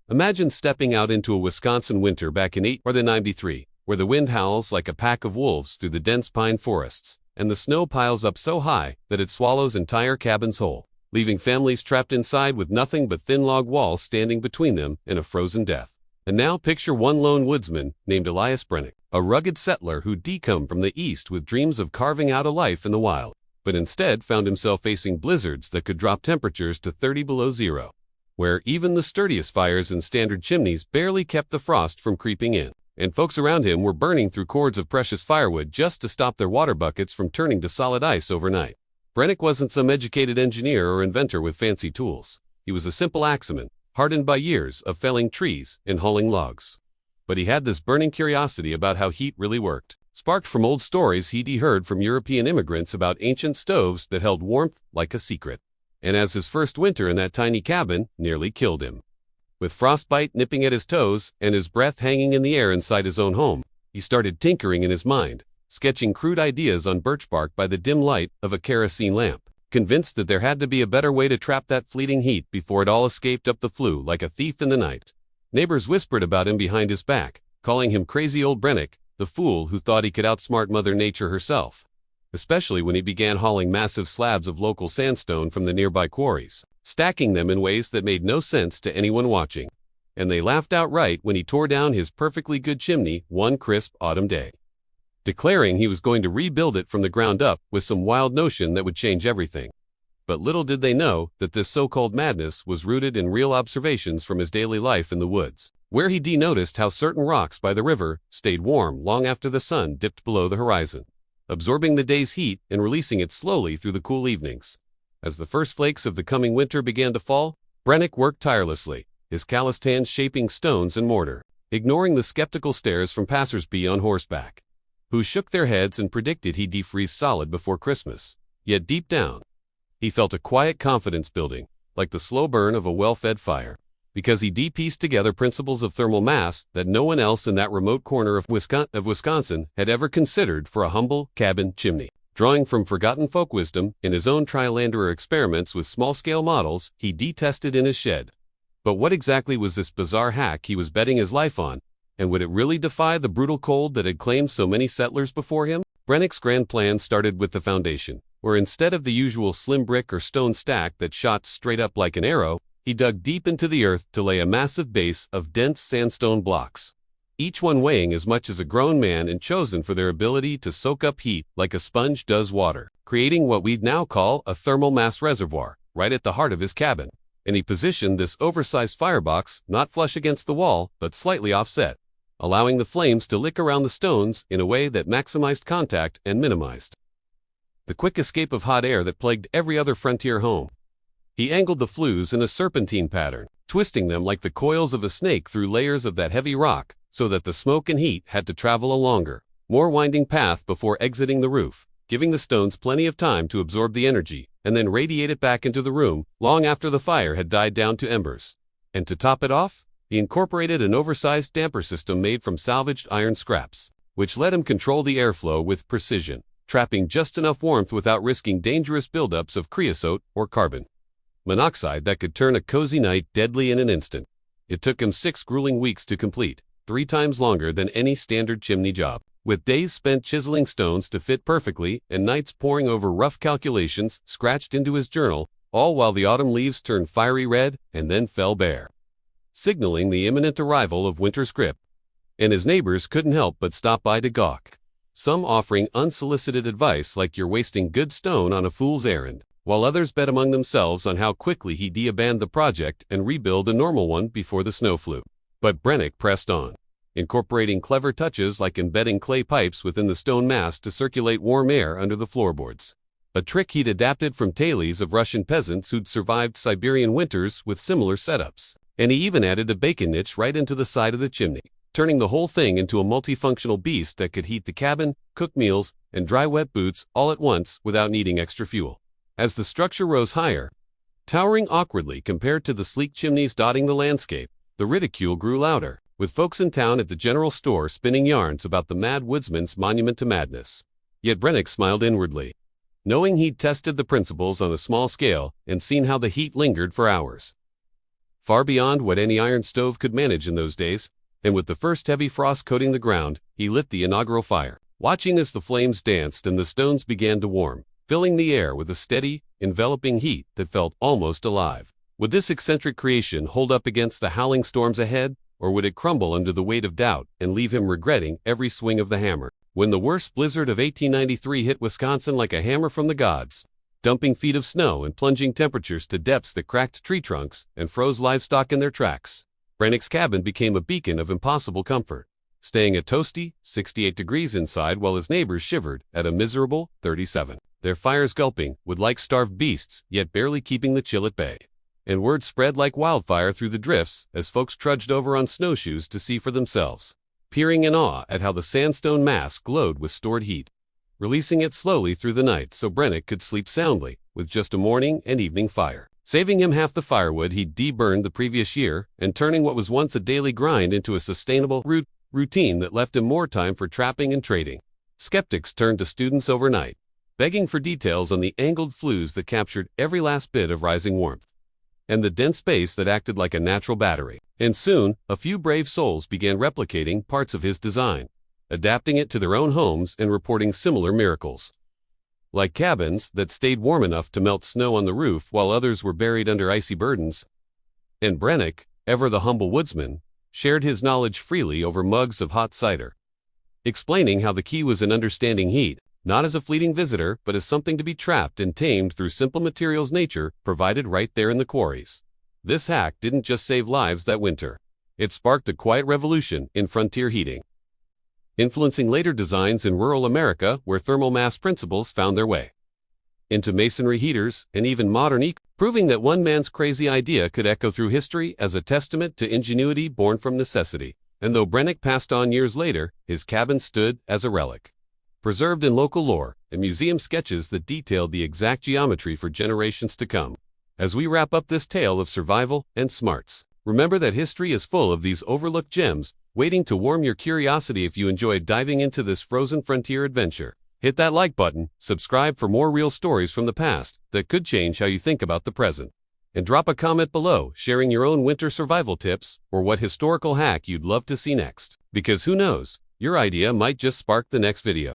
Imagine stepping out into a Wisconsin winter back in 1893, where the wind howls like a pack of wolves through the dense pine forests, and the snow piles up so high that it swallows entire cabins whole, leaving families trapped inside with nothing but thin log walls standing between them and a frozen death. And now picture one lone woodsman named Elias Brennick, a rugged settler who'd come from the east with dreams of carving out a life in the wild, but instead found himself facing blizzards that could drop temperatures to 30 below zero, where even the sturdiest fires in standard chimneys barely kept the frost from creeping in, and folks around him were burning through cords of precious firewood just to stop their water buckets from turning to solid ice overnight. Brennick wasn't some educated engineer or inventor with fancy tools. He was a simple axeman, hardened by years of felling trees and hauling logs. But he had this burning curiosity about how heat really worked, sparked from old stories he'd heard from European immigrants about ancient stoves that held warmth like a secret. And as his first winter in that tiny cabin nearly killed him, with frostbite nipping at his toes and his breath hanging in the air inside his own home, he started tinkering in his mind, sketching crude ideas on birch bark by the dim light of a kerosene lamp, convinced that there had to be a better way to trap that fleeting heat before it all escaped up the flue like a thief in the night. Neighbors whispered about him behind his back, calling him crazy old Brennick, the fool who thought he could outsmart Mother Nature herself, especially when he began hauling massive slabs of local sandstone from the nearby quarries, stacking them in ways that made no sense to anyone watching. And they laughed outright when he tore down his perfectly good chimney one crisp autumn day, declaring he was going to rebuild it from the ground up with some wild notion that would change everything. But little did they know that this so-called madness was rooted in real observations from his daily life in the woods, where he noticed how certain rocks by the river stayed warm long after the sun dipped below the horizon, absorbing the day's heat and releasing it slowly through the cool evenings. As the first flakes of the coming winter began to fall, Brennick worked tirelessly, his calloused hands shaping stones and mortar, ignoring the skeptical stares from passers-by on horseback, who shook their heads and predicted he'd defreeze solid before Christmas. Yet deep down, he felt a quiet confidence building, like the slow burn of a well-fed fire, because he pieced together principles of thermal mass that no one else in that remote corner of Wisconsin had ever considered for a humble cabin chimney. Drawing from forgotten folk wisdom in his own trial-and-error experiments with small-scale models he tested in his shed. But what exactly was this bizarre hack he was betting his life on, and would it really defy the brutal cold that had claimed so many settlers before him? Brennick's grand plan started with the foundation, where instead of the usual slim brick or stone stack that shot straight up like an arrow, he dug deep into the earth to lay a massive base of dense sandstone blocks, each one weighing as much as a grown man and chosen for their ability to soak up heat like a sponge does water, creating what we'd now call a thermal mass reservoir, right at the heart of his cabin. And he positioned this oversized firebox not flush against the wall, but slightly offset, allowing the flames to lick around the stones in a way that maximized contact and minimized the quick escape of hot air that plagued every other frontier home. He angled the flues in a serpentine pattern, twisting them like the coils of a snake through layers of that heavy rock, so that the smoke and heat had to travel a longer, more winding path before exiting the roof, giving the stones plenty of time to absorb the energy, and then radiate it back into the room long after the fire had died down to embers. And to top it off, he incorporated an oversized damper system made from salvaged iron scraps, which let him control the airflow with precision, trapping just enough warmth without risking dangerous buildups of creosote or carbon monoxide that could turn a cozy night deadly in an instant. It took him 6 grueling weeks to complete, 3 times longer than any standard chimney job, with days spent chiseling stones to fit perfectly and nights poring over rough calculations scratched into his journal, all while the autumn leaves turned fiery red and then fell bare, signaling the imminent arrival of winter's grip. And his neighbors couldn't help but stop by to gawk, some offering unsolicited advice like you're wasting good stone on a fool's errand, while others bet among themselves on how quickly he'd abandon the project and rebuild a normal one before the snow flew. But Brennick pressed on, incorporating clever touches like embedding clay pipes within the stone mass to circulate warm air under the floorboards, a trick he'd adapted from tales of Russian peasants who'd survived Siberian winters with similar setups. And he even added a bacon niche right into the side of the chimney, turning the whole thing into a multifunctional beast that could heat the cabin, cook meals, and dry wet boots all at once without needing extra fuel. As the structure rose higher, towering awkwardly compared to the sleek chimneys dotting the landscape, the ridicule grew louder, with folks in town at the general store spinning yarns about the mad woodsman's monument to madness. Yet Brennick smiled inwardly, knowing he'd tested the principles on a small scale and seen how the heat lingered for hours, far beyond what any iron stove could manage in those days, and with the first heavy frost coating the ground, he lit the inaugural fire, watching as the flames danced and the stones began to warm, filling the air with a steady, enveloping heat that felt almost alive. Would this eccentric creation hold up against the howling storms ahead, or would it crumble under the weight of doubt and leave him regretting every swing of the hammer? When the worst blizzard of 1893 hit Wisconsin like a hammer from the gods, dumping feet of snow and plunging temperatures to depths that cracked tree trunks and froze livestock in their tracks, Brennick's cabin became a beacon of impossible comfort, staying at toasty 68 degrees inside while his neighbors shivered at a miserable 37. Their fires gulping, would like starved beasts, yet barely keeping the chill at bay. And word spread like wildfire through the drifts as folks trudged over on snowshoes to see for themselves, peering in awe at how the sandstone mass glowed with stored heat, releasing it slowly through the night so Brennick could sleep soundly with just a morning and evening fire, saving him half the firewood he'd deburned the previous year and turning what was once a daily grind into a sustainable routine that left him more time for trapping and trading. Skeptics turned to students overnight, begging for details on the angled flues that captured every last bit of rising warmth, and the dense space that acted like a natural battery. And soon, a few brave souls began replicating parts of his design, adapting it to their own homes and reporting similar miracles. Like cabins that stayed warm enough to melt snow on the roof while others were buried under icy burdens. And Brennick, ever the humble woodsman, shared his knowledge freely over mugs of hot cider, explaining how the key was in understanding heat, not as a fleeting visitor, but as something to be trapped and tamed through simple materials nature provided right there in the quarries. This hack didn't just save lives that winter. It sparked a quiet revolution in frontier heating, influencing later designs in rural America where thermal mass principles found their way into masonry heaters and even modern proving that one man's crazy idea could echo through history as a testament to ingenuity born from necessity. And though Brennick passed on years later, his cabin stood as a relic, preserved in local lore and museum sketches that detailed the exact geometry for generations to come. As we wrap up this tale of survival and smarts, remember that history is full of these overlooked gems waiting to warm your curiosity. If you enjoyed diving into this frozen frontier adventure, hit that like button, subscribe for more real stories from the past that could change how you think about the present, and drop a comment below sharing your own winter survival tips or what historical hack you'd love to see next. Because who knows, your idea might just spark the next video.